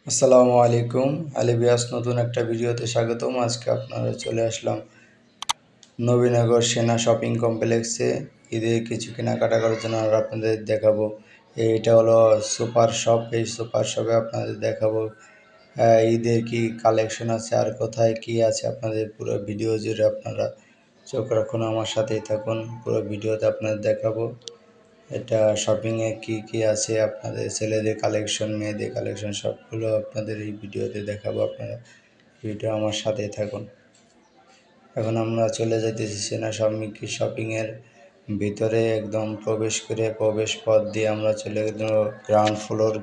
আসসালামু আলাইকুম। আলিবিয়াস নতুন একটা ভিডিওতে স্বাগতম। আজকে আপনারা চলে আসলাম নবীনগর সেনা শপিং কমপ্লেক্সে ঈদের কিছু কেনাকাটা করার জন্য আর আপনাদের দেখাবো। এটা হলো সুপার শপ। এই সুপার শপে আপনাদের দেখাবো ঈদের কি কালেকশন আছে আর কোথায় কি আছে। আপনাদের পুরো ভিডিও জুড়ে আপনারা চোখ রাখুন, আমার সাথেই থাকুন। পুরো ভিডিওতে আপনাদের দেখাবো এটা শপিংয়ে কি কি আছে, আপনাদের ছেলেদের কালেকশন, মেয়েদের কালেকশন সবগুলো আপনাদের এই ভিডিওতে দেখাবো। আপনারা ভিডিও আমার সাথে থাকুন। এখন আমরা চলে যাইতেছি সেনা শপিংয়ের ভিতরে, একদম প্রবেশ করে প্রবেশ পথ দিয়ে আমরা চলে গেলাম গ্রাউন্ড ফ্লোর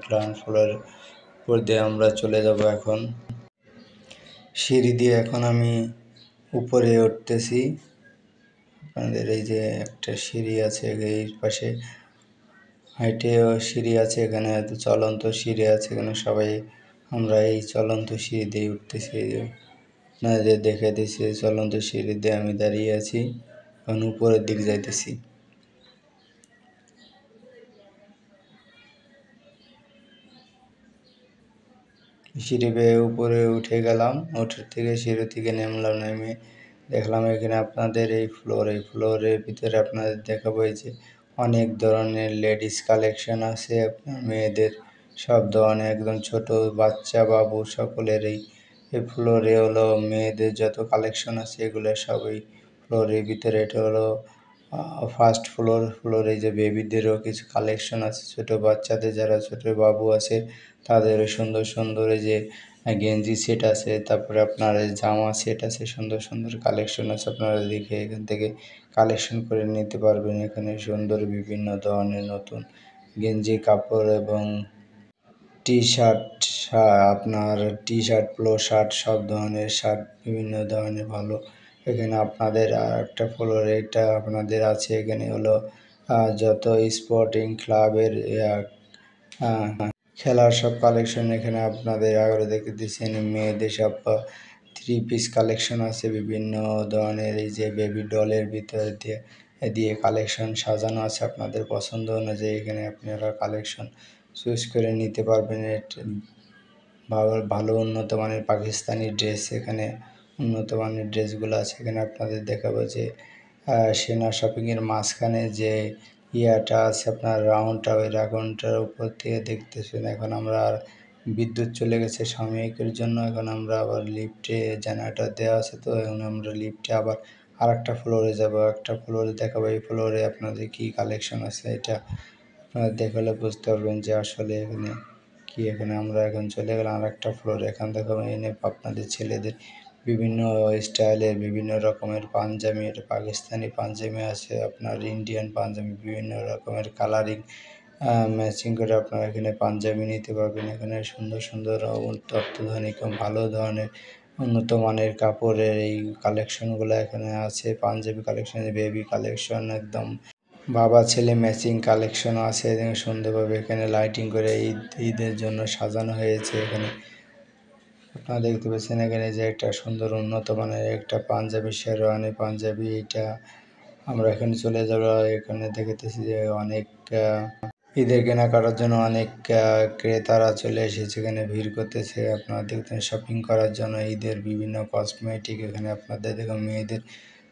উপর দিয়ে আমরা চলে যাব। এখন সিঁড়ি দিয়ে এখন আমি উপরে উঠতেছি। আপনাদের এই যে একটা সিঁড়ি আছে, এই পাশে হাইটেও সিঁড়ি আছে, এখানে চলন্ত সিঁড়ি আছে, এখানে সবাই আমরা এই চলন্ত সিঁড়ি দিয়ে উঠতেছি। এই যে আপনাদের দেখে দিচ্ছি, চলন্ত সিঁড়ি দিয়ে আমি দাঁড়িয়ে আছি, এখন উপরের দিক যাইতেছি। সিঁড়ি বেয়ে উপরে উঠে গেলাম, সিঁড়ি থেকে নামলাম, নেমে দেখলাম এখানে আপনাদের এই ফ্লোরের ভিতরে আপনাদের দেখাবো এই যে অনেক ধরনের লেডিস কালেকশন আছে, আপনার মেয়েদের সব ধরনের, একদম ছোট বাচ্চা বাবু সকলের এই ফ্লোরে হলো মেয়েদের যত কালেকশন আছে এগুলো সব এই ফ্লোরের ভিতরে। এটা হলো ফার্স্ট ফ্লোরে যে বেবিদেরও কিছু কালেকশন আছে, ছোট বাচ্চাদের যারা ছোট বাবু আছে তাদের সুন্দর সুন্দর এই যে গেঞ্জি সেট আছে, তারপরে আপনার জামা সেট আছে, সুন্দর সুন্দর কালেকশন আছে। আপনারা দেখে এখান থেকে কালেকশন করে নিতে পারবেন। এখানে সুন্দর বিভিন্ন ধরনের নতুন গেঞ্জি কাপড় এবং টি শার্ট, আপনার টি শার্ট, পোলো শার্ট, সব ধরনের শার্ট, বিভিন্ন ধরনের ভালো। এখানে আপনাদের আর একটা ফ্লোরে এটা আপনাদের আছে, এখানে হলো যত স্পোর্টিং ক্লাবের খেলার সব কালেকশন এখানে আপনাদের আগে দেখে দিচ্ছেন। মেয়েদের সব থ্রি পিস কালেকশন আছে, বিভিন্ন ধরনের এই যে বেবি ডলের ভিতর দিয়ে দিয়ে কালেকশন সাজানো আছে। আপনাদের পছন্দ অনুযায়ী এখানে আপনারা কালেকশন চুজ করে নিতে পারবেন। ভালো ভালো উন্নত মানের পাকিস্তানি ড্রেস, এখানে উন্নত মানের ড্রেসগুলো আছে। এখানে আপনাদের দেখাবো যে সেনা শপিংয়ের মাঝখানে যে ইয়াটা আছে আপনার রাউন্ডটা, ওই রাউন্ডটার উপর থেকে দেখতেছেন। এখন আমরা আর বিদ্যুৎ চলে গেছে সাময়িকের জন্য, এখন আমরা আবার লিফটে জেনারেটর দেওয়া আছে, তো এখন আমরা লিফটে আবার আর একটা ফ্লোরে যাব, একটা ফ্লোরে দেখাবো। এই ফ্লোরে আপনাদের কী কালেকশন আছে এটা আপনারা দেখালে বুঝতে পারবেন যে আসলে এখানে কি। এখানে আমরা এখন চলে গেলাম আর একটা ফ্লোরে, এখান থেকে এনে আপনাদের ছেলেদের বিভিন্ন স্টাইলের বিভিন্ন রকমের পাঞ্জাবি, এটা পাকিস্তানি পাঞ্জাবি আছে, আপনার ইন্ডিয়ান পাঞ্জাবি, বিভিন্ন রকমের কালারিং ম্যাচিং করে আপনারা এখানে পাঞ্জাবি নিতে পারবেন। এখানে সুন্দর সুন্দর অত্যাধুনিক ভালো ধরনের উন্নত মানের কাপড়ের এই কালেকশনগুলো এখানে আছে। পাঞ্জাবি কালেকশন, বেবি কালেকশন, একদম বাবা ছেলে ম্যাচিং কালেকশনও আছে। সুন্দরভাবে এখানে লাইটিং করে ঈদের জন্য সাজানো হয়েছে। এখানে আপনারা দেখতে পাচ্ছেন এখানে যে একটা সুন্দর উন্নত মানের একটা পাঞ্জাবি, শেরওয়ানি পাঞ্জাবি, এটা আমরা এখানে চলে যাব। এখানে দেখতেছি যে অনেক ঈদের কেনাকাটার জন্য অনেক ক্রেতারা চলে এসেছে, এখানে ভিড় করতেছে। আপনারা দেখতেন শপিং করার জন্য ঈদের বিভিন্ন কসমেটিক, এখানে আপনাদের দেখুন মেয়েদের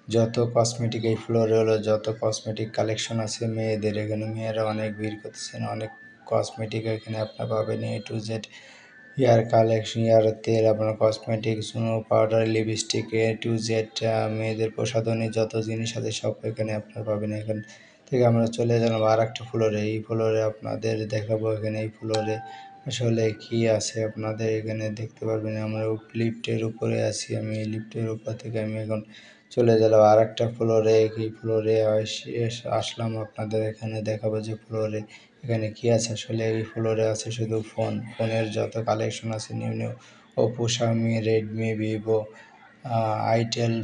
যত কসমেটিক এই ফ্লোরে হলো যত কসমেটিক কালেকশন আছে মেয়েদের, এখানে মেয়েরা অনেক ভিড় করতেছেন। অনেক কসমেটিক এখানে আপনার পাবেন, A to Z hair collection, hair তেল, আপনার cosmetic, snow powder, lipstick, A to Z মেয়েদের প্রসাধনী যত জিনিস আছে সব এখানে আপনার পাবেন। এখান থেকে আমরা চলে গেলাম আর একটা ফ্লোরে, এই ফ্লোরে আপনাদের দেখাবো এখানে এই ফ্লোরে আসলে কি আছে আপনাদের এখানে দেখতে পারবেন। আমরা লিফটের উপরে আছি, আমি লিফটের উপর থেকে আমি এখন চলে গেলাম আর একটা ফ্লোরে। এই ফ্লোরে আসলাম, আপনাদের এখানে দেখাবো যে ফ্লোরে এখানে কি আছে। আসলে এই ফ্লোরে আছে শুধু ফোনের যত কালেকশন আছে, new new Oppo, Xiaomi, Redmi, Vivo, itel,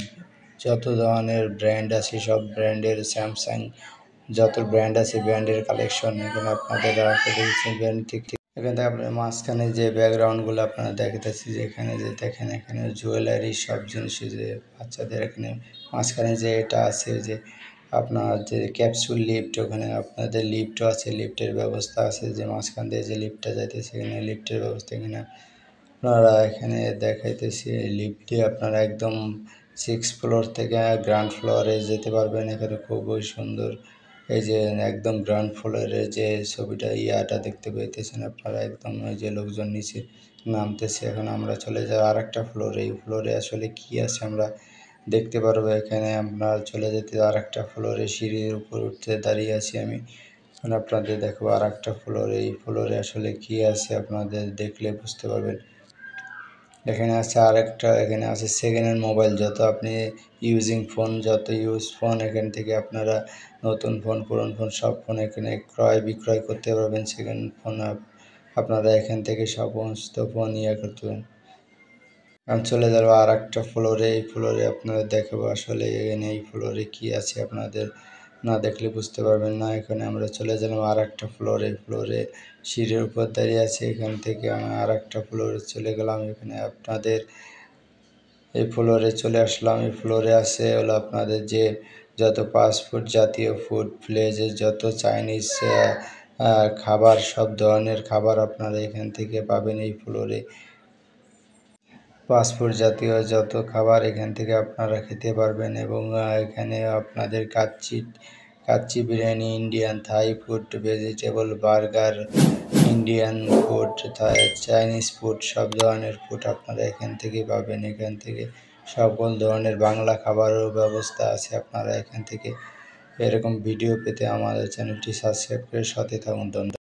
যত ধরনের ব্র্যান্ড আছে সব ব্র্যান্ডের, স্যামসাং, যত ব্র্যান্ড আছে ব্র্যান্ডের কালেকশন এখানে আপনাদের দেখছেন। ব্র্যান্ড ঠিক এখান থেকে আপনার মাঝখানে যে ব্যাকগ্রাউন্ডগুলো আপনারা দেখতেছি যে এখানে যে দেখেন এখানে জুয়েলারি সব জিনিস যে বাচ্চাদের, এখানে মাঝখানে যে এটা আছে যে আপনার যে ক্যাপসুল লিফট, ওখানে আপনাদের লিফটও আছে, লিফটের ব্যবস্থা আছে, যে মাঝখান দিয়ে যে লিফটটা যাইতেছে এখানে লিফটের ব্যবস্থা। এখানে আপনারা এখানে দেখাইতেছি লিফট দিয়ে আপনারা একদম 6 ফ্লোর থেকে গ্রাউন্ড ফ্লোরে যেতে পারবেন। এখানে খুবই সুন্দর, এই যে একদম গ্রাউন্ড ফ্লোরের যে ছবিটা ইয়াটা দেখতে পাইতেছেন আপনারা, একদম ওই যে লোকজন নিচে নামতেছে। এখন আমরা চলে যাই আর একটা ফ্লোরে। এই ফ্লোরে আসলে কি আছে আমরা দেখতে পারবো। এখানে আমরা চলে যেতে আর একটা ফ্লোরে, সিঁড়ির উপর উঠতে দাঁড়িয়ে আছি আমি। এখন আপনাদের দেখবো আর একটা ফ্লোরে, এই ফ্লোরে আসলে কি আছে আপনাদের দেখলে বুঝতে পারবেন। এখানে আছে আরেকটা, এখানে আছে সেকেন্ড হ্যান্ড মোবাইল, যত আপনি ইউজিং ফোন, যত ইউজ ফোন এখান থেকে আপনারা নতুন ফোন পুরনো ফোন সব ফোন এখানে ক্রয় বিক্রয় করতে পারবেন। সেকেন্ড ফোন আপনারা এখান থেকে সমস্ত ফোন ইয়ে করতে পারেন। আমি চলে যাবো আর একটা ফ্লোরে, এই ফ্লোরে আপনাদের দেখাবো আসলে এখানে এই ফ্লোরে কি আছে আপনাদের না দেখলে বুঝতে পারবেন না। এখানে আমরা চলে গেলাম আর একটা ফ্লোরে, ফ্লোরে সিঁড়ির উপর দাঁড়িয়ে আছে। এখান থেকে আমি আর একটা ফ্লোরে চলে গেলাম। এখানে আপনাদের এই ফ্লোরে চলে আসলাম। এই ফ্লোরে আছে হলো আপনাদের যে যত ফাস্টফুড জাতীয় ফুড প্লেসে যত চাইনিজ খাবার, সব ধরনের খাবার আপনারা এখান থেকে পাবেন এই ফ্লোরে। ফাস্টফুড জাতীয় যত খাবার এখান থেকে আপনারা খেতে পারবেন। এবং এখানে আপনাদের kacchi biryani, Indian Thai food, vegetable burger, Indian food, Chinese food, সব ধরনের ফুড আপনারা এখান থেকে পাবেন। এখান থেকে সকল ধরনের বাংলা খাবারেরও ব্যবস্থা আছে। আপনারা এখান থেকে এরকম ভিডিও পেতে আমাদের চ্যানেলটি সাবস্ক্রাইব করে সাথে থাকুন। ধন্যবাদ।